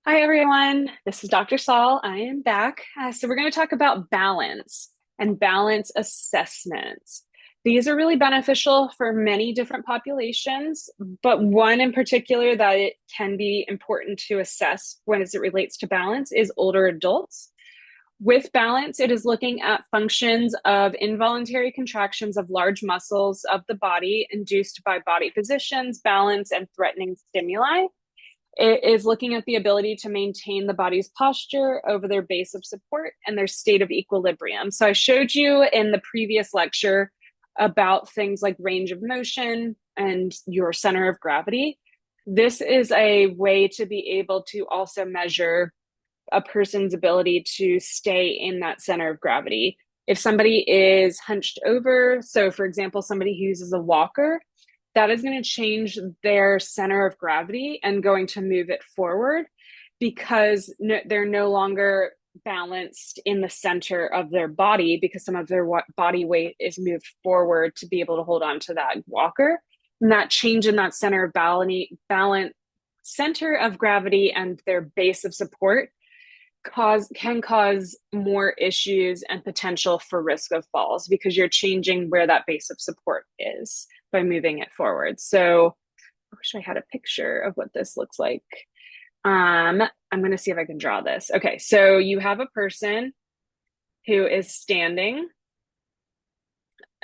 Hi, everyone. This is Dr. Saul. I am back. So, we're going to talk about balance and balance assessments. These are really beneficial for many different populations, but one in particular that it can be important to assess when as it relates to balance is older adults. With balance, it is looking at functions of involuntary contractions of large muscles of the body induced by body positions, balance, and threatening stimuli. It is looking at the ability to maintain the body's posture over their base of support and their state of equilibrium. So I showed you in the previous lecture about things like range of motion and your center of gravity. This is a way to be able to also measure a person's ability to stay in that center of gravity. If somebody is hunched over, so for example, somebody who uses a walker, that is going to change their center of gravity and going to move it forward because they're no longer balanced in the center of their body because some of their body weight is moved forward to be able to hold on to that walker. And that change in that center of balance, center of gravity and their base of support can cause more issues and potential for risk of falls because you're changing where that base of support is by moving it forward. So I wish I had a picture of what this looks like. I'm going to see if I can draw this. Okay, so you have a person who is standing.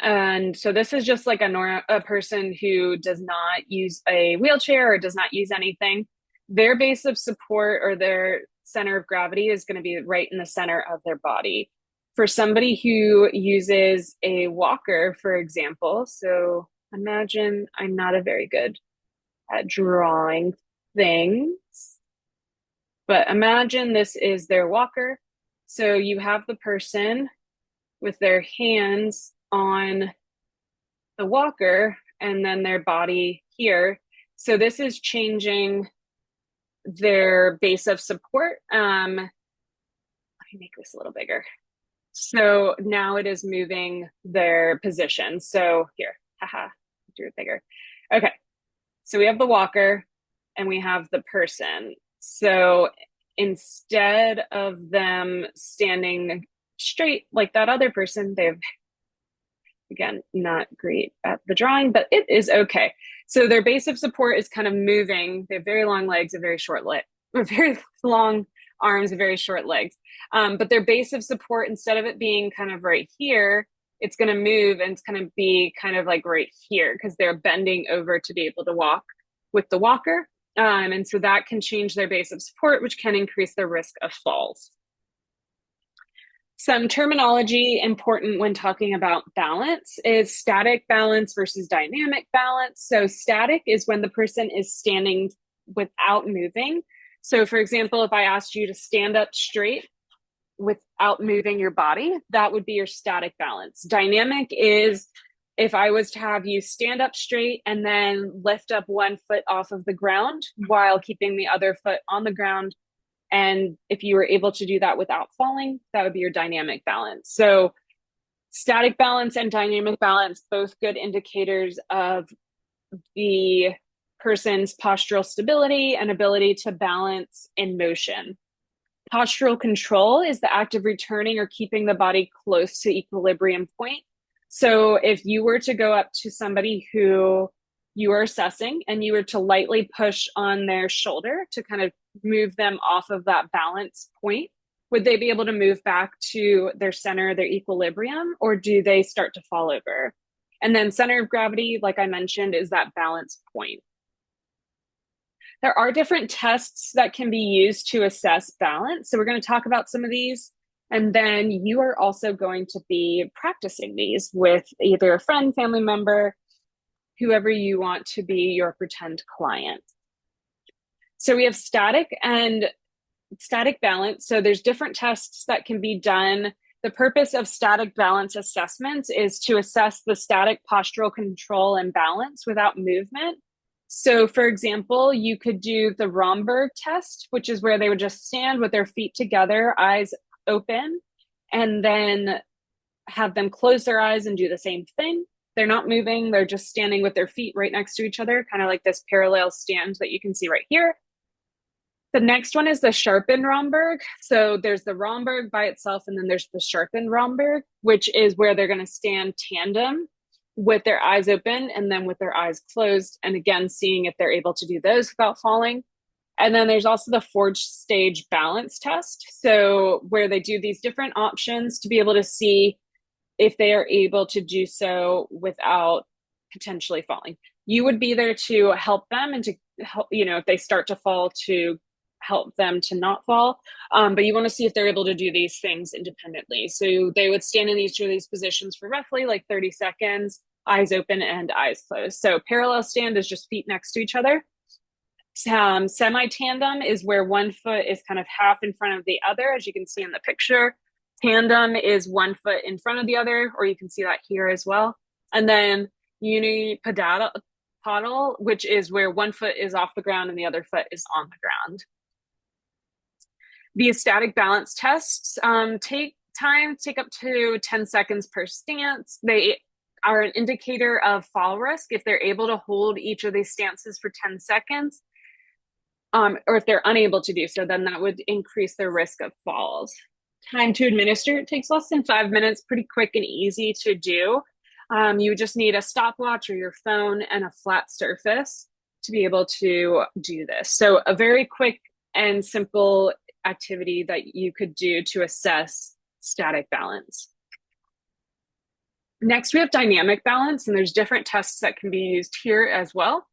And so this is just like a person who does not use a wheelchair or does not use anything. Their base of support or their center of gravity is going to be right in the center of their body. For somebody who uses a walker, for example, so imagine I'm not a very good at drawing things, but imagine this is their walker. So you have the person with their hands on the walker and then their body here. So this is changing their base of support. Let me make this a little bigger. So now it is moving their position. So here, haha, do it bigger. Okay, so we have the walker and we have the person. So instead of them standing straight like that other person, they've, again, not great at the drawing, but it is okay. So their base of support is kind of moving. They have very long legs, a very short leg, very long arms, very short legs. But their base of support, instead of it being kind of right here, it's going to move and it's going to be kind of like right here because they're bending over to be able to walk with the walker. And so that can change their base of support, which can increase their risk of falls. Some terminology important when talking about balance is static balance versus dynamic balance. So static is when the person is standing without moving. So for example, if I asked you to stand up straight without moving your body, that would be your static balance. Dynamic is if I was to have you stand up straight and then lift up one foot off of the ground while keeping the other foot on the ground. And if you were able to do that without falling, that would be your dynamic balance. So static balance and dynamic balance, both good indicators of the person's postural stability and ability to balance in motion. Postural control is the act of returning or keeping the body close to equilibrium point. So if you were to go up to somebody who you are assessing and you were to lightly push on their shoulder to kind of move them off of that balance point, would they be able to move back to their center, their equilibrium, or do they start to fall over? And then center of gravity, like I mentioned, is that balance point. There are different tests that can be used to assess balance. So we're going to talk about some of these. And then you are also going to be practicing these with either a friend, family member, whoever you want to be your pretend client. So we have static and static balance. So there's different tests that can be done. The purpose of static balance assessments is to assess the static postural control and balance without movement. So for example, you could do the Romberg test, which is where they would just stand with their feet together, eyes open, and then have them close their eyes and do the same thing. They're not moving. They're just standing with their feet right next to each other, kind of like this parallel stand that you can see right here. The next one is the sharpened Romberg. So there's the Romberg by itself, and then there's the sharpened Romberg, which is where they're going to stand tandem with their eyes open and then with their eyes closed. And again, seeing if they're able to do those without falling. And then there's also the Forge stage balance test. So where they do these different options to be able to see if they are able to do so without potentially falling. You would be there to help them and to help, if they start to fall, to help them to not fall. But you want to see if they're able to do these things independently. So they would stand in each of these positions for roughly like 30 seconds, eyes open and eyes closed. So parallel stand is just feet next to each other. Semi-tandem is where one foot is kind of half in front of the other, as you can see in the picture. Tandem is one foot in front of the other, or you can see that here as well. And then unipodal, which is where one foot is off the ground and the other foot is on the ground. These static balance tests take up to 10 seconds per stance. They are an indicator of fall risk if they're able to hold each of these stances for 10 seconds. Or if they're unable to do so, then that would increase their risk of falls. Time to administer, it takes less than 5 minutes, pretty quick and easy to do. You just need a stopwatch or your phone and a flat surface to be able to do this. So a very quick and simple activity that you could do to assess static balance. Next, we have dynamic balance, and there's different tests that can be used here as well.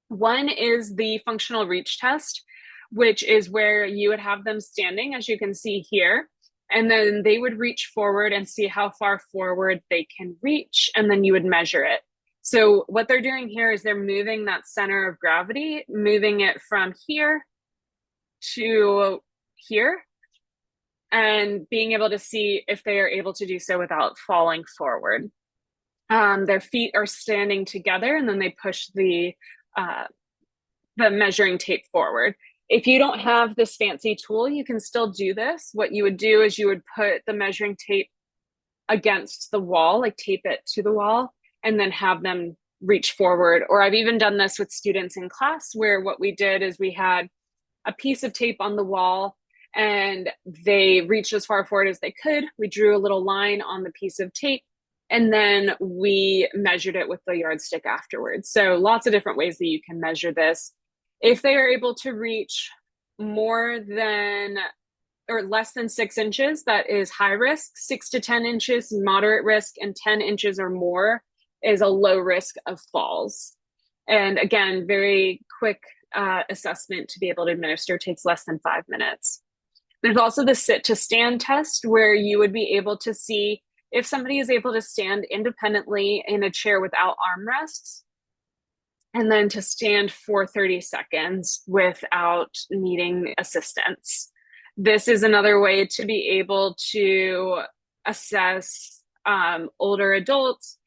One is the functional reach test, which is where you would have them standing, as you can see here, and then they would reach forward and see how far forward they can reach, and then you would measure it. So what they're doing here is they're moving that center of gravity, moving it from here to here, and being able to see if they are able to do so without falling forward. Their feet are standing together, and then they push the measuring tape forward. If you don't have this fancy tool, you can still do this. What you would do is you would put the measuring tape against the wall, like tape it to the wall, and then have them reach forward. Or I've even done this with students in class, where what we did is we had a piece of tape on the wall and they reached as far forward as they could. We drew a little line on the piece of tape, and then we measured it with the yardstick afterwards. So lots of different ways that you can measure this. If they are able to reach more than or less than 6 inches, that is high risk. 6 to 10 inches, moderate risk, and 10 inches or more is a low risk of falls. And again, very quick assessment to be able to administer, takes less than 5 minutes. There's also the sit to stand test, where you would be able to see if somebody is able to stand independently in a chair without armrests, and then to stand for 30 seconds without needing assistance. This is another way to be able to assess older adults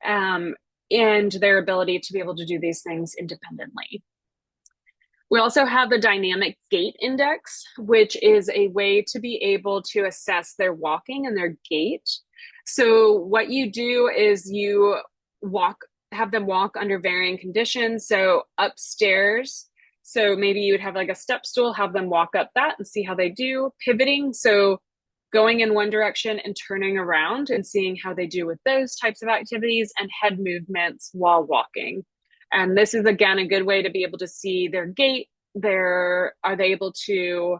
and their ability to be able to do these things independently. We also have the dynamic gait index, which is a way to be able to assess their walking and their gait. So what you do is you have them walk under varying conditions. So upstairs, so maybe you would have like a step stool, have them walk up that and see how they do. Pivoting, so going in one direction and turning around and seeing how they do with those types of activities, and head movements while walking. And this is, again, a good way to be able to see their gait. Are they able to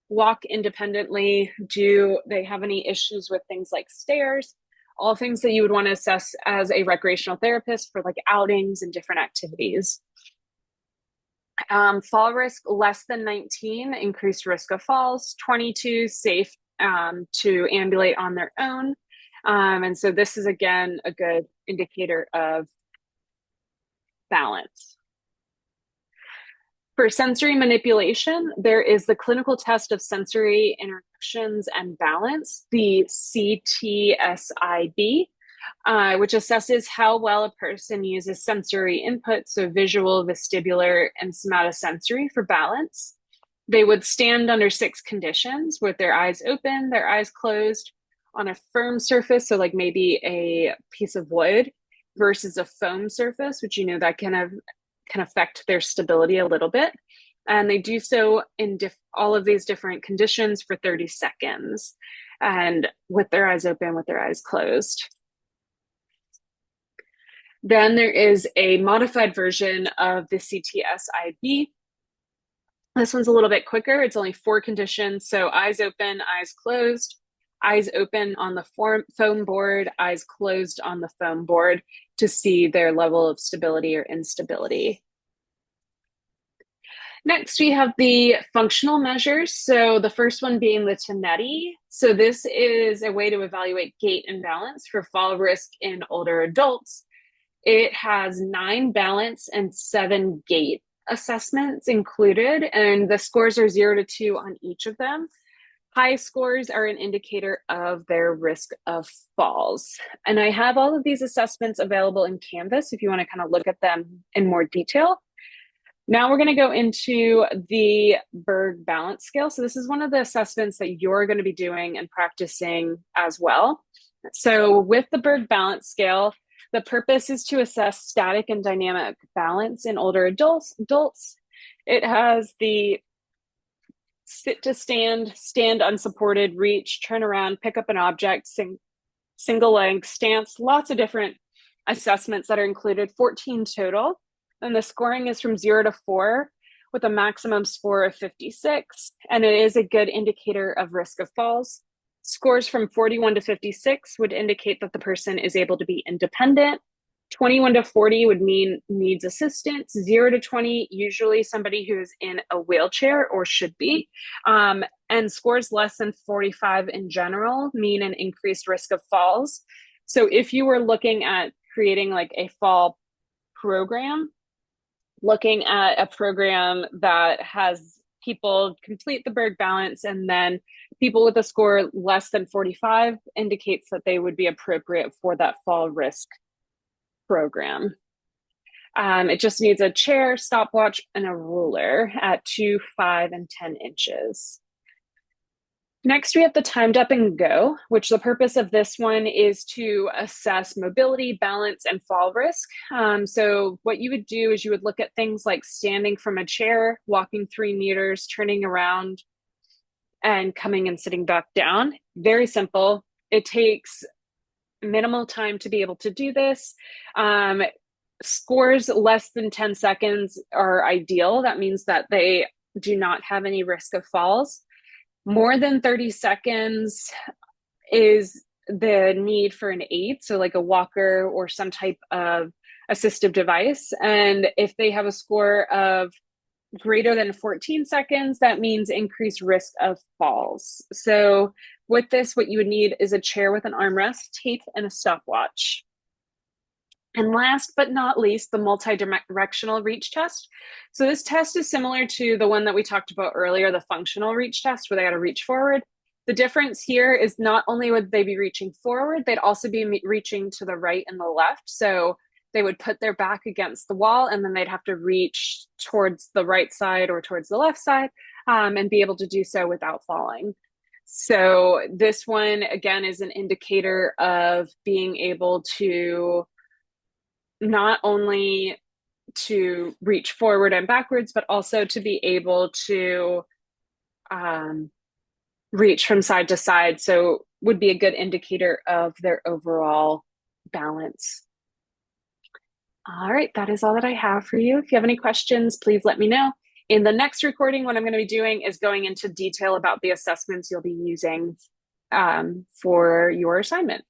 walk independently? Do they have any issues with things like stairs? All things that you would want to assess as a recreational therapist for like outings and different activities. Fall risk, less than 19, increased risk of falls. 22, safe to ambulate on their own. And so this is, again, a good indicator of balance. For sensory manipulation, there is the clinical test of sensory interactions and balance, the CTSIB, which assesses how well a person uses sensory input, so visual, vestibular, and somatosensory for balance. They would stand under 6 conditions with their eyes open, their eyes closed, on a firm surface, so like maybe a piece of wood, versus a foam surface, which that can affect their stability a little bit. And they do so in all of these different conditions for 30 seconds and with their eyes open, with their eyes closed. Then there is a modified version of the CTSIB. This one's a little bit quicker. It's only 4 conditions. So eyes open, eyes closed, eyes open on the foam board, eyes closed on the foam board to see their level of stability or instability. Next, we have the functional measures. So the first one being the Tonetti. So this is a way to evaluate gait and balance for fall risk in older adults. It has 9 balance and 7 gait assessments included, and the scores are 0 to 2 on each of them. High scores are an indicator of their risk of falls. And I have all of these assessments available in Canvas if you want to kind of look at them in more detail. Now we're going to go into the Berg Balance Scale. So this is one of the assessments that you're going to be doing and practicing as well. So with the Berg Balance Scale, the purpose is to assess static and dynamic balance in older adults. It has the sit to stand, stand unsupported, reach, turn around, pick up an object, single leg, stance, lots of different assessments that are included, 14 total. And the scoring is from 0 to 4 with a maximum score of 56. And it is a good indicator of risk of falls. Scores from 41 to 56 would indicate that the person is able to be independent. 21 to 40 would mean needs assistance. 0 to 20, usually somebody who is in a wheelchair or should be. And scores less than 45 in general mean an increased risk of falls. So if you were looking at creating like a fall program, looking at a program that has people complete the Berg balance and then people with a score less than 45 indicates that they would be appropriate for that fall risk program. It just needs a chair, stopwatch, and a ruler at 2, 5, and 10 inches. Next, we have the timed up and go, which the purpose of this one is to assess mobility, balance, and fall risk. So what you would do is you would look at things like standing from a chair, walking 3 meters, turning around, and coming and sitting back down. Very simple. It takes minimal time to be able to do this. Scores less than 10 seconds are ideal. That means that they do not have any risk of falls. More than 30 seconds is the need for an aid, so like a walker or some type of assistive device. And if they have a score of greater than 14 seconds, that means increased risk of falls. So with this, what you would need is a chair with an armrest, tape, and a stopwatch. And last but not least, the multi-directional reach test. So this test is similar to the one that we talked about earlier, the functional reach test, where they got to reach forward. The difference here is not only would they be reaching forward, they'd also be reaching to the right and the left. So they would put their back against the wall and then they'd have to reach towards the right side or towards the left side and be able to do so without falling. So this one, again, is an indicator of being able to not only to reach forward and backwards, but also to be able to reach from side to side. So would be a good indicator of their overall balance. All right, that is all that I have for you. If you have any questions, please let me know. In the next recording, what I'm going to be doing is going into detail about the assessments you'll be using for your assignment.